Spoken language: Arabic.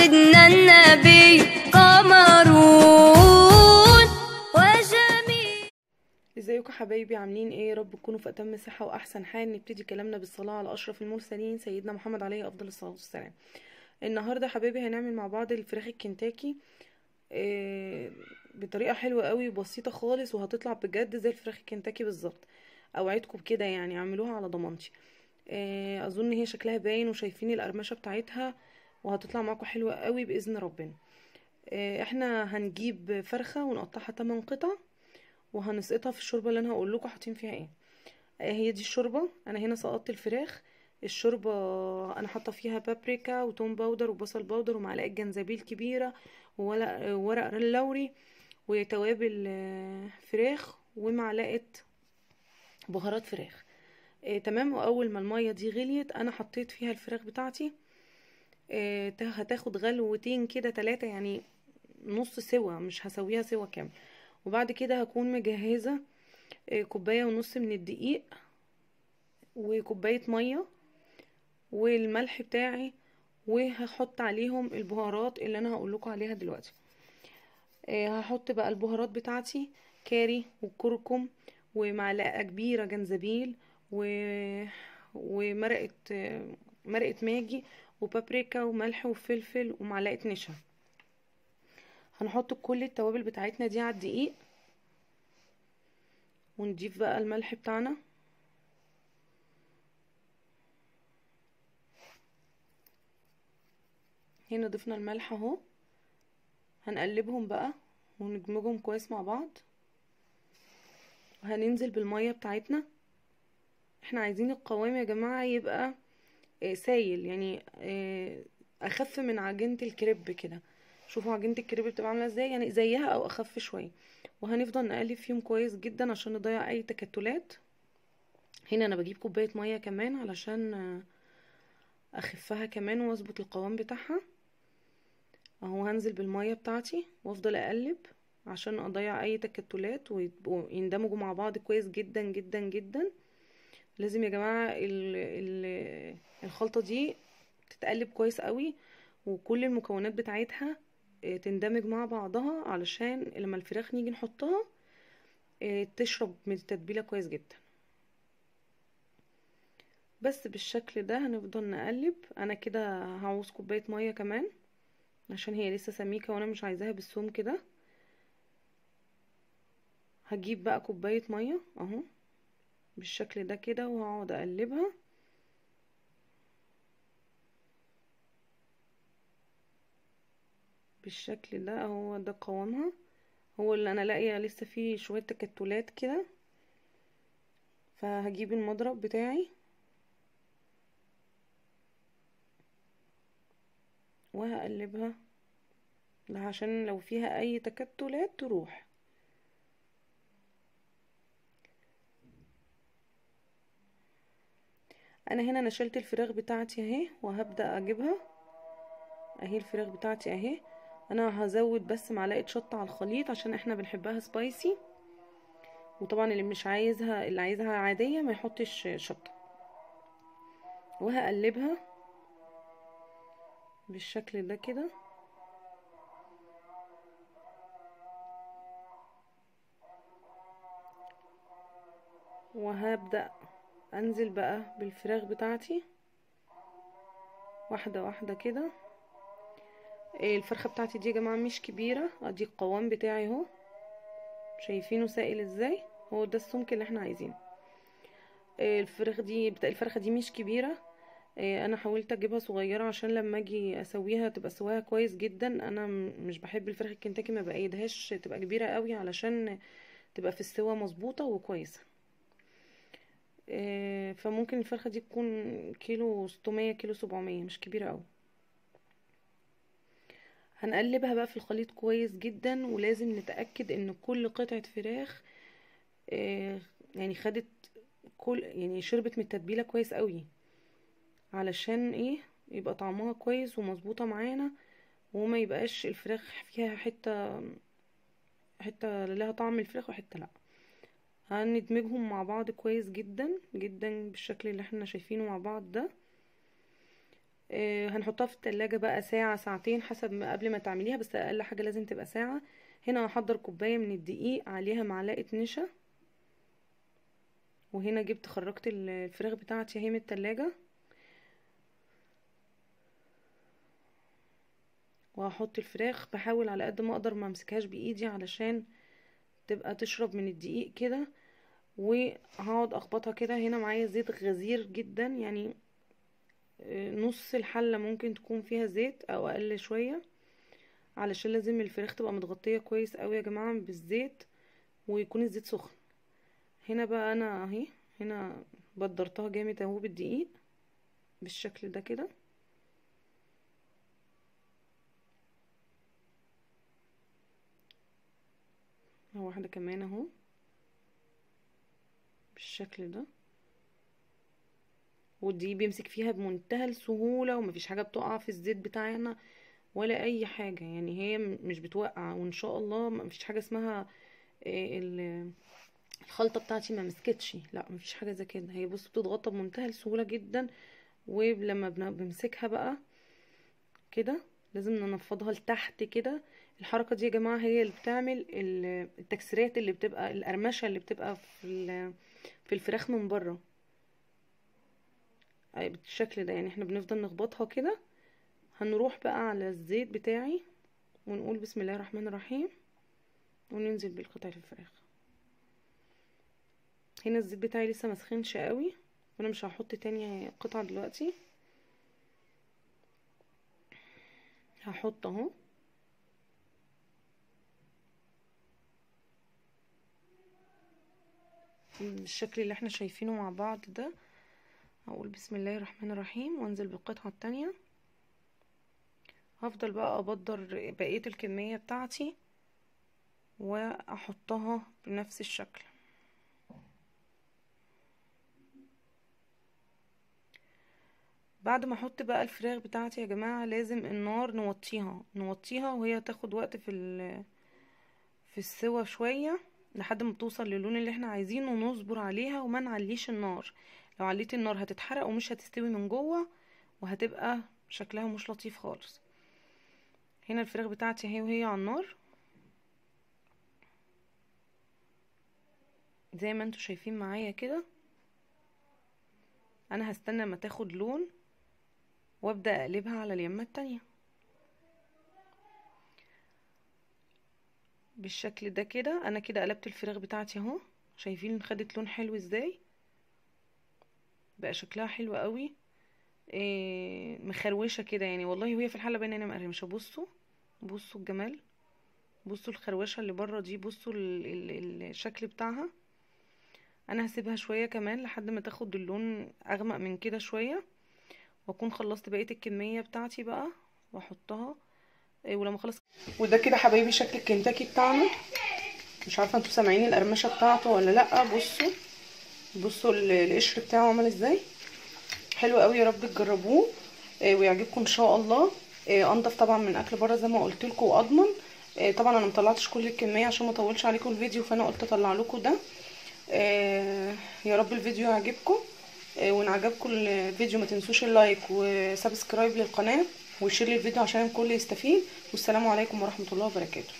سيدنا النبي قمر وجميل. ازيكم حبايبي، عاملين ايه؟ يا رب تكونوا في اتم صحه واحسن حال. نبتدي كلامنا بالصلاه على اشرف المرسلين سيدنا محمد عليه افضل الصلاه والسلام. النهارده حبايبي هنعمل مع بعض الفراخ الكنتاكي بطريقه حلوه قوي وبسيطه خالص، وهتطلع بجد زي الفراخ الكنتاكي بالظبط. اوعدكم بكده، يعني اعملوها على ضمانتي. اظن هي شكلها باين وشايفين القرمشه بتاعتها، وهتطلع معاكم حلوه قوي باذن ربنا. احنا هنجيب فرخه ونقطعها 8 قطع، وهنسقطها في الشوربه اللي انا هقول لكم حاطين فيها ايه. هي دي الشوربه. انا هنا سقطت الفراخ. الشوربه انا حاطه فيها بابريكا وتوم باودر وبصل باودر ومعلقه جنزبيل كبيره وورق لوري وتوابل فراخ ومعلقه بهارات فراخ. تمام. واول ما الميه دي غليت انا حطيت فيها الفراخ بتاعتي. هتاخد غلوتين كده 3، يعني نص سوا، مش هسويها سوا كامل. وبعد كده هكون مجهزه كوبايه ونص من الدقيق وكوبايه ميه والملح بتاعي، وهحط عليهم البهارات اللي انا هقول لكم عليها دلوقتي. هحط بقى البهارات بتاعتي: كاري وكركم ومعلقه كبيره جنزبيل ومرقه مرقه ماجي وبابريكا وملح وفلفل ومعلقه نشا. هنحط كل التوابل بتاعتنا دي على الدقيق، ونضيف بقى الملح بتاعنا. هنا ضفنا الملح اهو. هنقلبهم بقى وندمجهم كويس مع بعض، وهننزل بالميه بتاعتنا. احنا عايزين القوام يا جماعه يبقى سايل، يعني اخف من عجينه الكريب كده. شوفوا عجينه الكريب بتبقى عامله ازاي، يعني زيها او اخف شويه. وهنفضل نقلب فيهم كويس جدا عشان نضيع اي تكتلات. هنا انا بجيب كوبايه ميه كمان علشان اخفها كمان واظبط القوام بتاعها اهو. هنزل بالميه بتاعتي وافضل اقلب عشان اضيع اي تكتلات ويبقوا يندمجوا مع بعض كويس جدا جدا جدا. لازم يا جماعه الخلطه دي تتقلب كويس قوي، وكل المكونات بتاعتها تندمج مع بعضها علشان لما الفراخ نيجي نحطها تشرب من التتبيله كويس جدا. بس بالشكل ده هنفضل نقلب. انا كده هعوز كوبايه ميه كمان عشان هي لسه سميكه وانا مش عايزاها بالسوم كده. هجيب بقى كوبايه ميه اهو بالشكل ده كده، وهقعد اقلبها بالشكل ده. هو ده قوامها، هو اللي انا لاقيه لسه فيه شويه تكتلات كده. فهجيب المضرب بتاعي وهقلبها عشان لو فيها اي تكتلات تروح. انا هنا نشلت الفراخ بتاعتي اهي، وهبدأ اجيبها اهي. الفراخ بتاعتي اهي. انا هزود بس معلقه شطه على الخليط عشان احنا بنحبها سبايسي، وطبعا اللي مش عايزها، اللي عايزها عاديه ما يحطش شطه. وهقلبها بالشكل ده كده. وهبدأ انزل بقى بالفراخ بتاعتي واحده واحده كده. الفرخه بتاعتي دي يا جماعه مش كبيره، ادي القوام بتاعي اهو، شايفينه سائل ازاي؟ هو ده السمك اللي احنا عايزينه. الفرخه دي مش كبيره. انا حاولت اجيبها صغيره عشان لما اجي اسويها تبقى سواها كويس جدا. انا مش بحب الفراخ الكنتاكي، ما بايدهاش تبقى كبيره قوي علشان تبقى في السوا مظبوطه وكويسه. فممكن الفرخه دي تكون كيلو 600 كيلو 700، مش كبيره قوي. هنقلبها بقى في الخليط كويس جدا، ولازم نتاكد ان كل قطعه فراخ يعني خدت يعني شربت من التتبيله كويس قوي، علشان ايه؟ يبقى طعمها كويس ومظبوطه معانا، وما يبقاش الفراخ فيها حته لها طعم الفراخ وحته لا. هندمجهم مع بعض كويس جدا جدا بالشكل اللي احنا شايفينه مع بعض ده. هنحطها في التلاجة بقى ساعة ساعتين حسب ما قبل ما تعمليها، بس اقل حاجة لازم تبقى ساعة. هنا هحضر كوباية من الدقيق، عليها معلقة نشا، وهنا جبت خرجت الفراخ بتاعتي اهي من التلاجة، وهحط الفراخ. بحاول على قد ما اقدر ما امسكهاش بايدي علشان تبقى تشرب من الدقيق كده، وهقعد اخبطها كده. هنا معايا زيت غزير جدا، يعني نص الحلة ممكن تكون فيها زيت او اقل شوية، علشان لازم الفراخ تبقى متغطية كويس قوي يا جماعة بالزيت، ويكون الزيت سخن. هنا بقى انا اهي هنا بدرتها جامد اهو بالدقيق بالشكل ده كده. اهو واحدة كمان اهو بالشكل ده، ودي بيمسك فيها بمنتهى السهولة، ومفيش حاجة بتقع في الزيت بتاعنا ولا اي حاجة، يعني هي مش بتوقع. وان شاء الله مفيش حاجة اسمها الخلطة بتاعتي ما مسكتش، لا مفيش حاجة زي كده. هي بص بتتغطى بمنتهى السهولة جدا، ولما بنمسكها بقى كده لازم ننفضها لتحت كده. الحركة دي يا جماعة هي اللي بتعمل التكسيرات اللي بتبقى القرمشة اللي بتبقى في الفراخ من بره بالشكل ده. يعني احنا بنفضل نخبطها كده. هنروح بقى على الزيت بتاعي ونقول بسم الله الرحمن الرحيم، وننزل بالقطع الفراخ. هنا الزيت بتاعي لسه مسخنش قوي، وانا مش هحط تاني قطعة دلوقتي. هحط اهو بالشكل اللي احنا شايفينه مع بعض ده. هقول بسم الله الرحمن الرحيم وانزل بالقطعة التانية. هفضل بقى ابدر بقية الكمية بتاعتي واحطها بنفس الشكل. بعد ما احط بقى الفراخ بتاعتي يا جماعة لازم النار نوطيها وهي تاخد وقت في السوا شوية لحد ما توصل للون اللي احنا عايزينه، ونصبر عليها وما نعليش النار. لو عليت النار هتتحرق ومش هتستوي من جوه، وهتبقى شكلها مش لطيف خالص. هنا الفراخ بتاعتي اهي وهي على النار زي ما انتوا شايفين معايا كده. انا هستنى ما تاخد لون وابدأ اقلبها على اليمة التانية بالشكل ده كده. انا كده قلبت الفراخ بتاعتي اهو، شايفين خدت لون حلو ازاي، بقى شكلها حلو قوي. مخروشه كده يعني، والله وهي في الحله باينه انها مقرمشه. بصوا الجمال، بصوا الخروشه اللي بره دي، بصوا الشكل بتاعها. انا هسيبها شويه كمان لحد ما تاخد اللون اغمق من كده شويه، واكون خلصت بقيه الكميه بتاعتي بقى واحطها. ولما خلص وده كده حبايبي شكل الكنتاكي بتاعنا. مش عارفه انتوا سامعين القرمشه بتاعته ولا لا. بصوا القشر بتاعه عمل ازاي، حلو قوي. يا رب تجربوه ويعجبكم ان شاء الله. انضف طبعا من اكل بره زي ما قلت لكم، واضمن. طبعا انا مطلعتش كل الكميه عشان ما اطولش عليكم الفيديو، فانا قلت اطلع لكم ده. يا رب الفيديو يعجبكم. وان عجبكم الفيديو ما تنسوش اللايك وسبسكرايب للقناه وشير الفيديو عشان الكل يستفيد. والسلام عليكم ورحمه الله وبركاته.